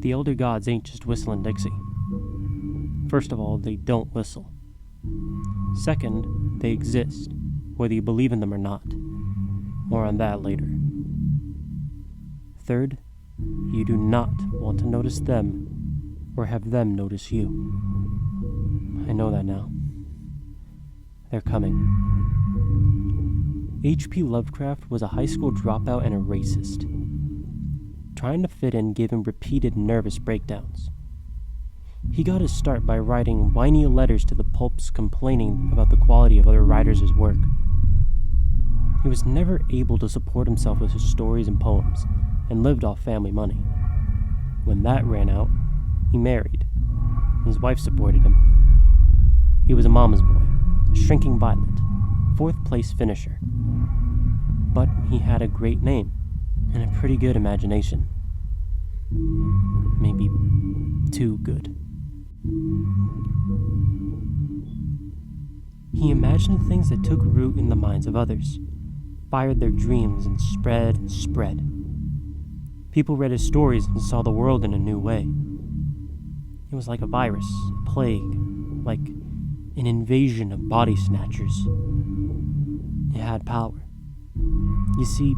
The elder gods ain't just whistling Dixie. First of all, they don't whistle. Second, they exist, whether you believe in them or not. More on that later. Third, you do not want to notice them or have them notice you. I know that now. They're coming. H.P. Lovecraft was a high school dropout and a racist. Trying to fit in gave him repeated nervous breakdowns. He got his start by writing whiny letters to the pulps complaining about the quality of other writers' work. He was never able to support himself with his stories and poems, and lived off family money. When that ran out, he married. His wife supported him. He was a mama's boy, a shrinking violet, 4th place finisher. But he had a great name, and a pretty good imagination. Maybe too good. He imagined things that took root in the minds of others, fired their dreams, and spread and spread. People read his stories and saw the world in a new way. It was like a virus, a plague, like an invasion of body snatchers. It had power. You see,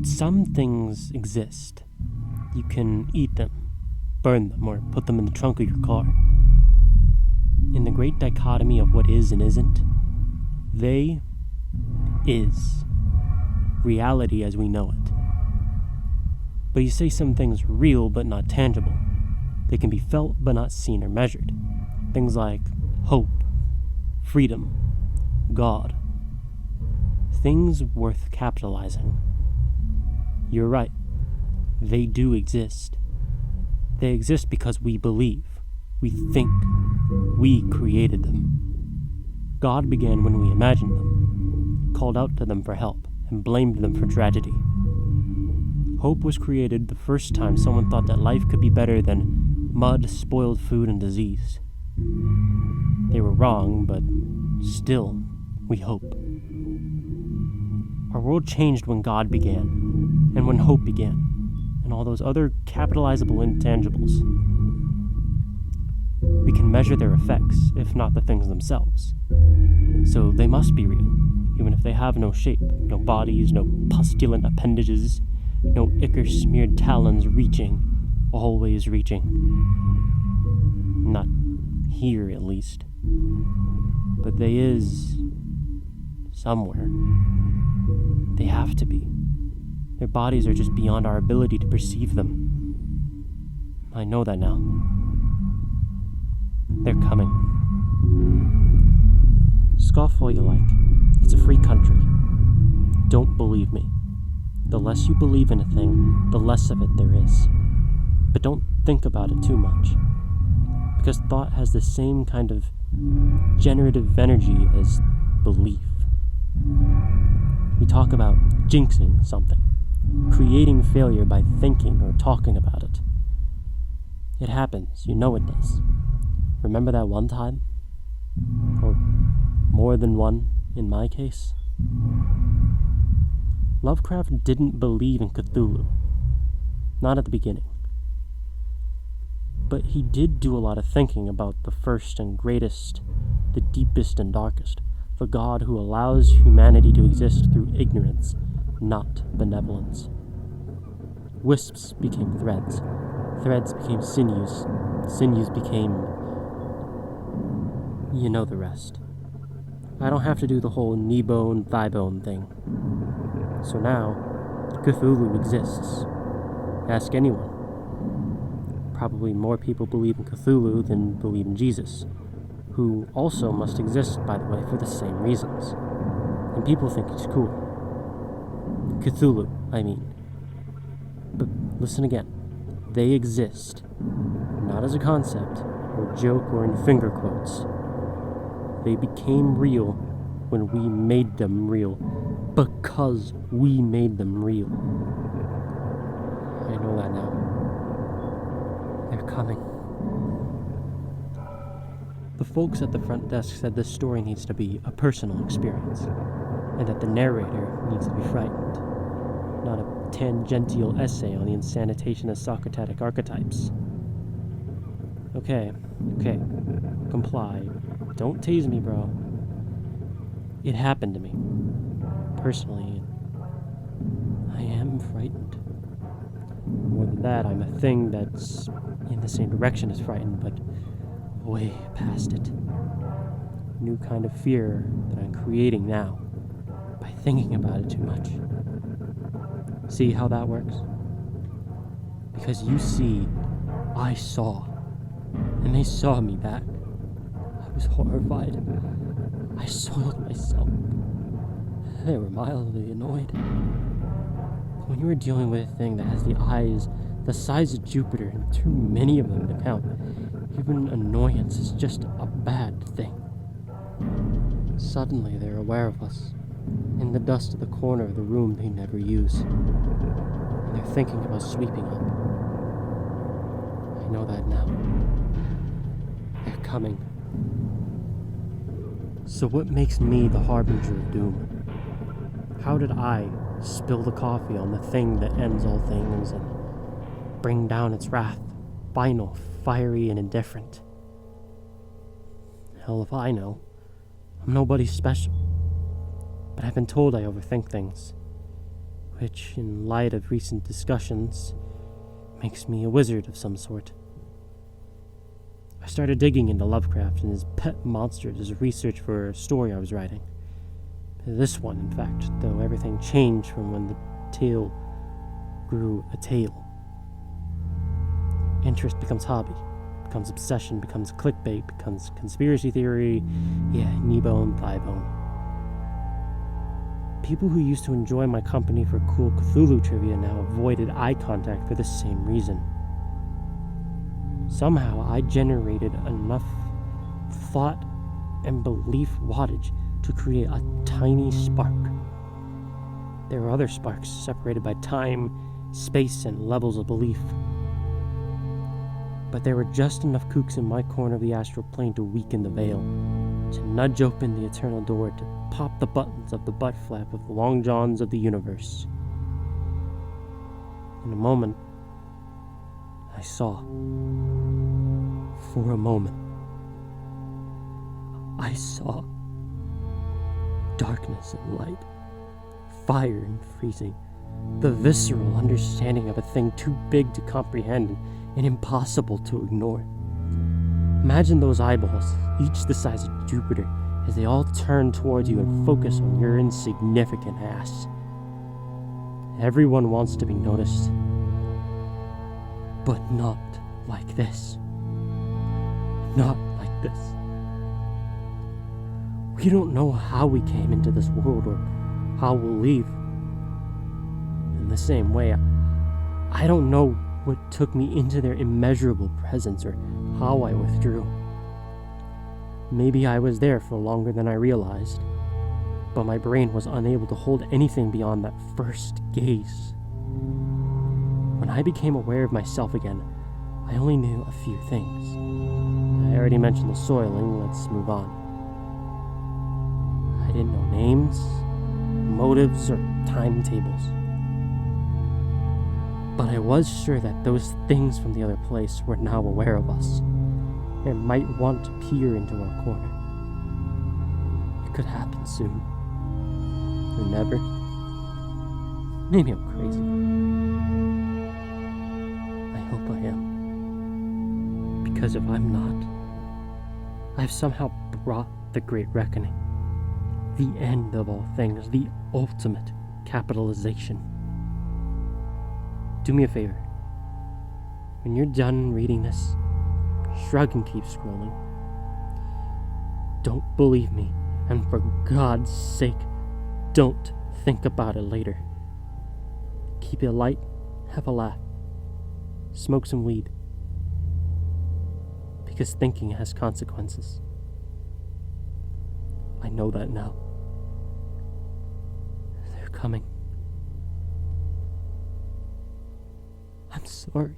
some things exist. You can eat them, burn them, or put them in the trunk of your car. In the great dichotomy of what is and isn't, they is reality as we know it. But you say some things real but not tangible. They can be felt but not seen or measured. Things like hope, freedom, God. Things worth capitalizing. You're right. They do exist. They exist because we believe. We think. We created them. God began when we imagined them, called out to them for help, and blamed them for tragedy. Hope was created the first time someone thought that life could be better than mud, spoiled food, and disease. They were wrong, but still, we hope. Our world changed when God began, and when hope began, and all those other capitalizable intangibles. We can measure their effects, if not the things themselves. So they must be real, even if they have no shape, no bodies, no pustulant appendages, no ichor-smeared talons reaching, always reaching. Not here, at least. But they is somewhere. They have to be. Their bodies are just beyond our ability to perceive them. I know that now. They're coming. Scoff all you like. It's a free country. Don't believe me. The less you believe in a thing, the less of it there is. But don't think about it too much. Because thought has the same kind of generative energy as belief. We talk about jinxing something, creating failure by thinking or talking about it. It happens, you know it does. Remember that one time? Or more than one, in my case? Lovecraft didn't believe in Cthulhu. Not at the beginning. But he did do a lot of thinking about the first and greatest, the deepest and darkest, the God who allows humanity to exist through ignorance, not benevolence. Wisps became threads. Threads became sinews. Sinews became... you know the rest. I don't have to do the whole knee-bone, thigh-bone thing. So now, Cthulhu exists. Ask anyone. Probably more people believe in Cthulhu than believe in Jesus, who also must exist, by the way, for the same reasons. And people think he's cool. Cthulhu, I mean. But listen again. They exist. Not as a concept, or joke, or in finger quotes. They became real when we made them real, because we made them real. I know that now. They're coming. The folks at the front desk said this story needs to be a personal experience, and that the narrator needs to be frightened. not a tangential essay on the insanitation of Socratic archetypes. Okay, comply. Don't tease me, bro. It happened to me. Personally, I am frightened. More than that, I'm a thing that's in the same direction as frightened, but way past it. New kind of fear that I'm creating now by thinking about it too much. See how that works? Because you see, I saw, and they saw me back. I was horrified. I soiled myself. They were mildly annoyed. When you are dealing with a thing that has the eyes the size of Jupiter and too many of them to count, even annoyance is just a bad thing. Suddenly they're aware of us, in the dust of the corner of the room they never use, and they're thinking about sweeping up. I know that now. They're coming. So what makes me the harbinger of doom? How did I spill the coffee on the thing that ends all things and bring down its wrath, final, fiery, and indifferent? Hell if I know. I'm nobody special. But I've been told I overthink things, which, in light of recent discussions, makes me a wizard of some sort. I started digging into Lovecraft and his pet monsters as research for a story I was writing. This one, in fact, though everything changed from when the tale grew a tale. Interest becomes hobby, becomes obsession, becomes clickbait, becomes conspiracy theory, knee bone, thigh bone. People who used to enjoy my company for cool Cthulhu trivia now avoided eye contact for the same reason. Somehow I generated enough thought and belief wattage to create a tiny spark. There were other sparks separated by time, space, and levels of belief. But there were just enough kooks in my corner of the astral plane to weaken the veil, to nudge open the eternal door, to pop the buttons of the butt flap of the long johns of the universe. In a moment, I saw. For a moment, I saw darkness and light, fire and freezing, the visceral understanding of a thing too big to comprehend and impossible to ignore. Imagine those eyeballs, each the size of Jupiter, as they all turn towards you and focus on your insignificant ass. Everyone wants to be noticed, but not like this. Not like this. We don't know how we came into this world or how we'll leave. In the same way, I don't know what took me into their immeasurable presence or how I withdrew. Maybe I was there for longer than I realized, but my brain was unable to hold anything beyond that first gaze. When I became aware of myself again, I only knew a few things. I already mentioned the soiling, let's move on. I didn't know names, motives, or timetables. But I was sure that those things from the other place were now aware of us, and might want to peer into our corner. It could happen soon. Or never. Maybe I'm crazy. I hope I am. Because if I'm not, I've somehow brought the Great Reckoning. The end of all things, the ultimate capitalization. Do me a favor. When you're done reading this, shrug and keep scrolling. Don't believe me, and for God's sake, don't think about it later. Keep it light, have a laugh, smoke some weed. Because thinking has consequences. I know that now. They're coming. I'm sorry.